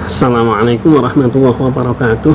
Assalamualaikum warahmatullahi wabarakatuh.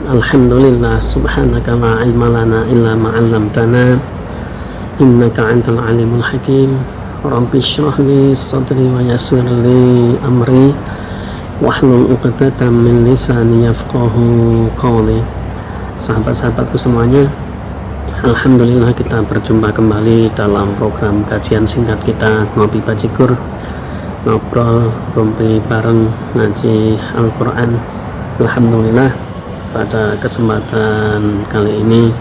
Alhamdulillah, subhanaka la ilma lana illa ma 'allamtana innaka antal alimul hakim. Rabbi shrah li sadri wa yassir li amri wahlul 'uqdatam min lisani yafqahu qawli. Sahabat-sahabatku semuanya, alhamdulillah kita berjumpa kembali dalam program kajian singkat kita Ngopi Bajigur, ngobrol rumpi bareng ngaji Al-Quran. Alhamdulillah, pada kesempatan kali ini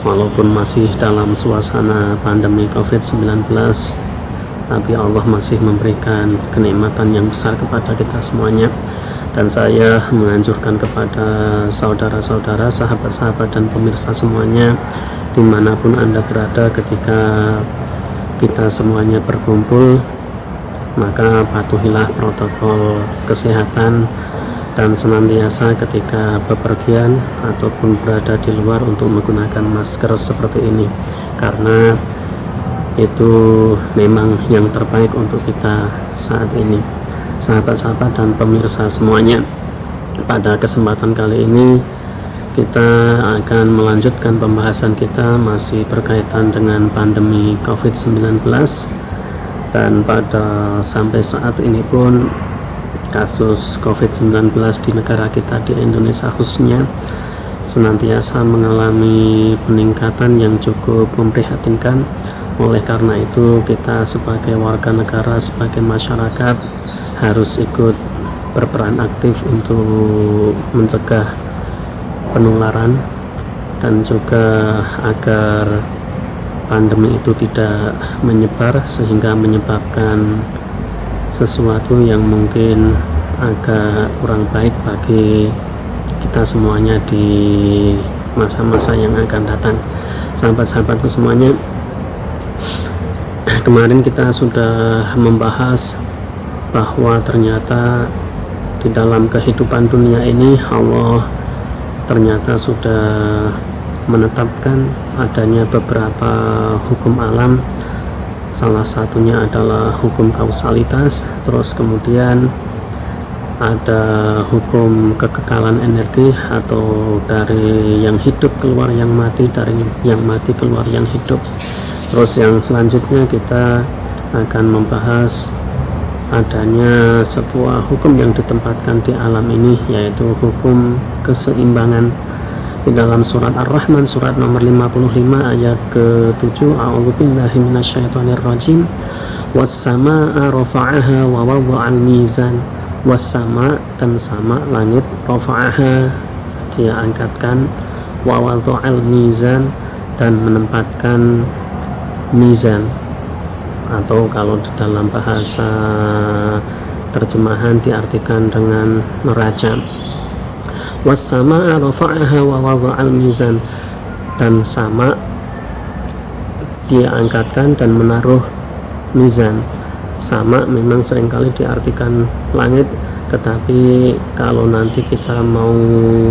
walaupun masih dalam suasana pandemi COVID-19, tapi Allah masih memberikan kenikmatan yang besar kepada kita semuanya. Dan saya menganjurkan kepada saudara-saudara, sahabat-sahabat dan pemirsa semuanya, dimanapun Anda berada, ketika kita semuanya berkumpul, maka patuhilah protokol kesehatan dan senantiasa ketika bepergian ataupun berada di luar untuk menggunakan masker seperti ini, karena itu memang yang terbaik untuk kita saat ini. Sahabat-sahabat dan pemirsa semuanya, pada kesempatan kali ini kita akan melanjutkan pembahasan kita masih berkaitan dengan pandemi COVID-19. Dan pada sampai saat ini pun kasus COVID-19 di negara kita, di Indonesia khususnya, senantiasa mengalami peningkatan yang cukup memprihatinkan. Oleh karena itu, kita sebagai warga negara, sebagai masyarakat, harus ikut berperan aktif untuk mencegah penularan dan juga agar pandemi itu tidak menyebar sehingga menyebabkan sesuatu yang mungkin agak kurang baik bagi kita semuanya di masa-masa yang akan datang. Sahabat-sahabatku semuanya, kemarin kita sudah membahas bahwa ternyata di dalam kehidupan dunia ini Allah ternyata sudah menetapkan adanya beberapa hukum alam. Salah satunya adalah hukum kausalitas, terus kemudian ada hukum kekekalan energi, atau dari yang hidup keluar yang mati, dari yang mati keluar yang hidup. Terus yang selanjutnya kita akan membahas adanya sebuah hukum yang ditempatkan di alam ini, yaitu hukum keseimbangan. Di dalam surat Ar-Rahman, surat nomor 55 ayat ke-7, a'udzubillahi minasyaitonirrajim, was-samaa'a rafa'aha wa wada'al mizan. Was-sama', dan sama langit, rafa'aha dia angkatkan, wa wada'al mizan, dan menempatkan mizan. Atau kalau di dalam bahasa terjemahan diartikan dengan neraca. Was-samaa'a rafa'aha wa wada'al mizan, dan sama dia angkatkan dan menaruh mizan. Sama memang seringkali diartikan langit, tetapi kalau nanti kita mau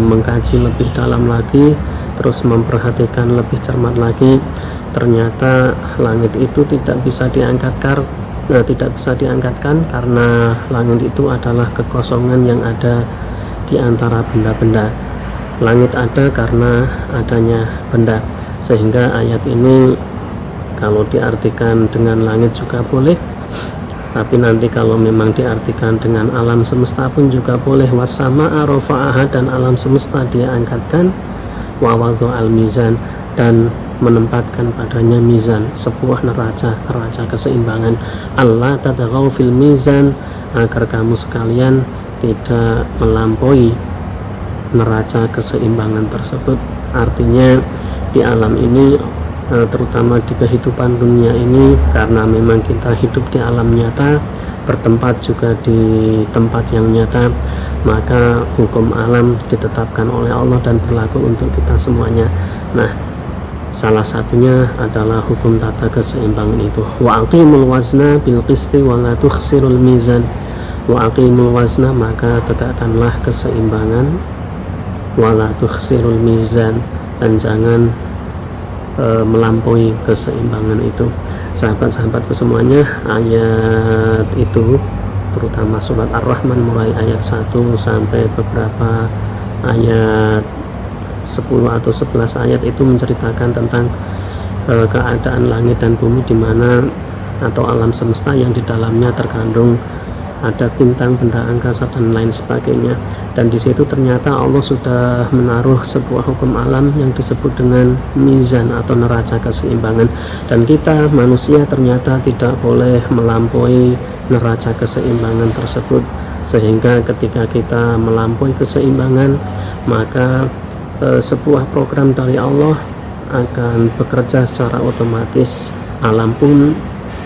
mengkaji lebih dalam lagi, terus memperhatikan lebih cermat lagi, ternyata langit itu tidak bisa diangkatkan karena langit itu adalah kekosongan yang ada di antara benda-benda. Langit ada karena adanya benda, sehingga ayat ini kalau diartikan dengan langit juga boleh, tapi nanti kalau memang diartikan dengan alam semesta pun juga boleh. Was-samaa'a rafa'aha, dan alam semesta dia angkatkan, wa wada'al mizan, dan menempatkan padanya mizan, sebuah neraca keseimbangan. Allah tataghaw fil mizan, agar kamu sekalian tidak melampaui neraca keseimbangan tersebut. Artinya di alam ini, terutama di kehidupan dunia ini, karena memang kita hidup di alam nyata, bertempat juga di tempat yang nyata, maka hukum alam ditetapkan oleh Allah dan berlaku untuk kita semuanya. Nah, salah satunya adalah hukum tata keseimbangan itu. Wa aqimul wazna bil qisti wa la tukhsirul mizan. Wa aqimul wazna, maka tegakkanlah keseimbangan, wa la tukhsirul mizan, dan jangan melampaui keseimbangan itu. Sahabat-sahabatku semuanya, ayat itu terutama surat Ar-Rahman mulai ayat 1 sampai beberapa ayat 10 atau 11 ayat itu menceritakan tentang keadaan langit dan bumi, di mana atau alam semesta yang di dalamnya terkandung ada bintang, benda angkasa dan lain sebagainya. Dan di situ ternyata Allah sudah menaruh sebuah hukum alam yang disebut dengan mizan atau neraca keseimbangan, dan kita manusia ternyata tidak boleh melampaui neraca keseimbangan tersebut, sehingga ketika kita melampaui keseimbangan maka sebuah program dari Allah akan bekerja secara otomatis. Alam pun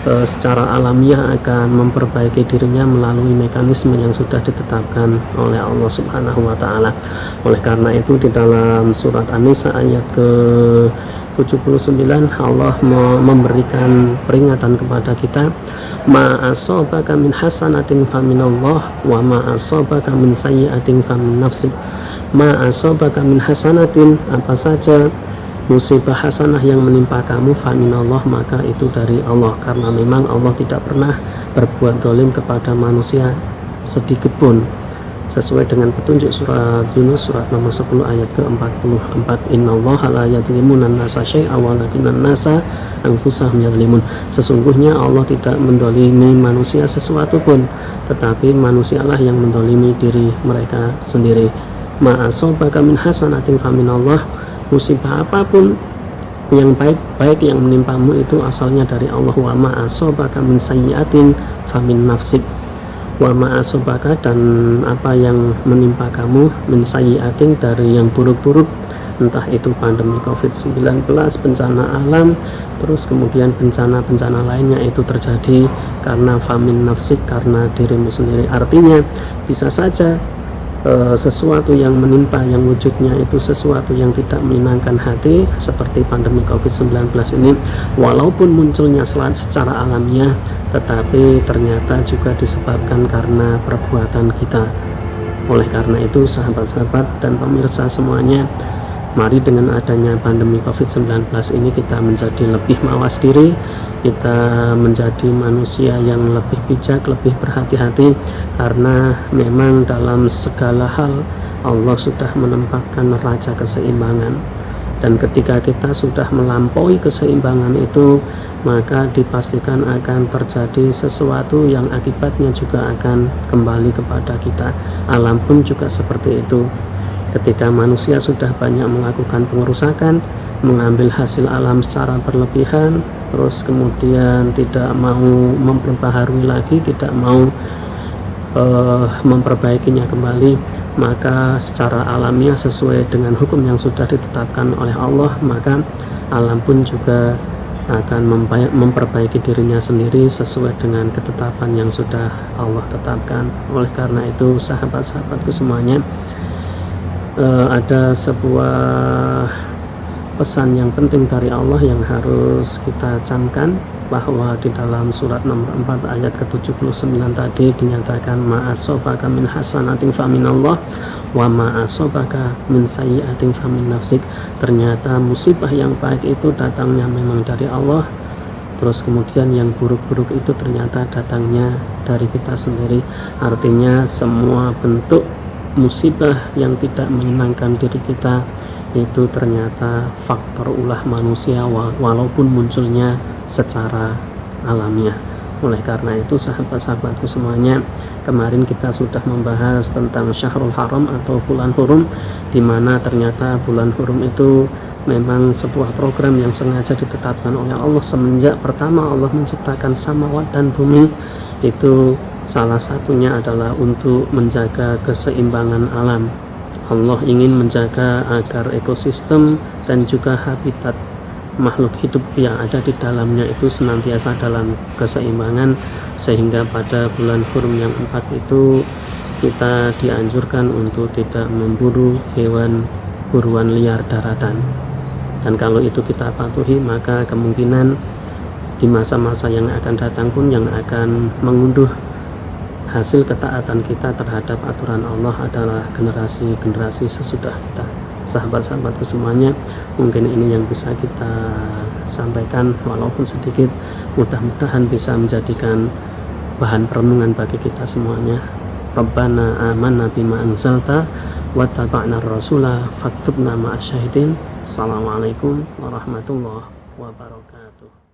secara alamiah akan memperbaiki dirinya melalui mekanisme yang sudah ditetapkan oleh Allah Subhanahu wa Ta'ala. Oleh karena itu, di dalam surat An-Nisa ayat ke-79 Allah memberikan peringatan kepada kita, ma asabaka min hasanatin faminallah wa ma asabaka min sayyi'atin famin nafsik. Ma asabaka min hasanatin, apa saja musibah hasanah yang menimpa kamu, faminallah, maka itu dari Allah, karena memang Allah tidak pernah berbuat zalim kepada manusia sedikit pun, sesuai dengan petunjuk surat Yunus surat nomor 10 ayat ke-44. Innallaha la yadhlimun an-nasa syai'a walakinnan nasa anfusahum yadhlimun. Sesungguhnya Allah tidak mendolimi manusia sesuatu pun, tetapi manusialah yang mendolimi diri mereka sendiri. Ma asabaka min hasanatin faminallah, musibah apapun yang baik yang menimpamu itu asalnya dari Allah. Wa ma asabaka min sayyi'atin famin nafsik. Wa ma asabaka, dan apa yang menimpa kamu, min sayyi'atin, dari yang buruk-buruk, entah itu pandemi COVID-19, bencana alam, terus kemudian bencana-bencana lainnya itu terjadi karena famin nafsik, karena dirimu sendiri. Artinya bisa saja sesuatu yang menimpa yang wujudnya itu sesuatu yang tidak menyenangkan hati, seperti pandemi COVID-19 ini, walaupun munculnya secara alamiah, tetapi ternyata juga disebabkan karena perbuatan kita. Oleh karena itu, sahabat-sahabat dan pemirsa semuanya, mari dengan adanya pandemi COVID-19 ini kita menjadi lebih mawas diri, kita menjadi manusia yang lebih bijak, lebih berhati-hati, karena memang dalam segala hal Allah sudah menempatkan neraca keseimbangan, dan ketika kita sudah melampaui keseimbangan itu, maka dipastikan akan terjadi sesuatu yang akibatnya juga akan kembali kepada kita. Alam pun juga seperti itu. Ketika manusia sudah banyak melakukan pengerusakan, mengambil hasil alam secara berlebihan, terus kemudian tidak mau memperbaharui lagi, tidak mau memperbaikinya kembali, maka secara alamiah sesuai dengan hukum yang sudah ditetapkan oleh Allah, maka alam pun juga akan memperbaiki dirinya sendiri sesuai dengan ketetapan yang sudah Allah tetapkan. Oleh karena itu, sahabat-sahabatku semuanya, ada sebuah pesan yang penting dari Allah yang harus kita camkan, bahwa di dalam surat nomor 4 ayat ke-79 tadi dinyatakan, ma asabaka min hasanatin faminallah wa ma asabaka min sayyi'atin famin nafsik. Ternyata musibah yang baik itu datangnya memang dari Allah, terus kemudian yang buruk-buruk itu ternyata datangnya dari kita sendiri. Artinya semua bentuk musibah yang tidak menyenangkan diri kita itu ternyata faktor ulah manusia, walaupun munculnya secara alamiah. Oleh karena itu, sahabat-sahabatku semuanya, kemarin kita sudah membahas tentang Syahrul Haram atau bulan hurum, di mana ternyata bulan hurum itu memang sebuah program yang sengaja ditetapkan oleh Allah. Semenjak pertama Allah menciptakan samawat dan bumi, itu salah satunya adalah untuk menjaga keseimbangan alam. Allah ingin menjaga agar ekosistem dan juga habitat makhluk hidup yang ada di dalamnya itu senantiasa dalam keseimbangan, sehingga pada bulan hurum yang 4 itu kita dianjurkan untuk tidak memburu hewan buruan liar daratan. Dan kalau itu kita patuhi, maka kemungkinan di masa-masa yang akan datang pun yang akan mengunduh hasil ketaatan kita terhadap aturan Allah adalah generasi-generasi sesudah kita. Sahabat-sahabatku semuanya, mungkin ini yang bisa kita sampaikan walaupun sedikit, mudah-mudahan bisa menjadikan bahan perenungan bagi kita semuanya. Rabbana amanna bima anzalta wattaba'na rasula faktubna ma'asyahidin. Assalamualaikum warahmatullahi wabarakatuh.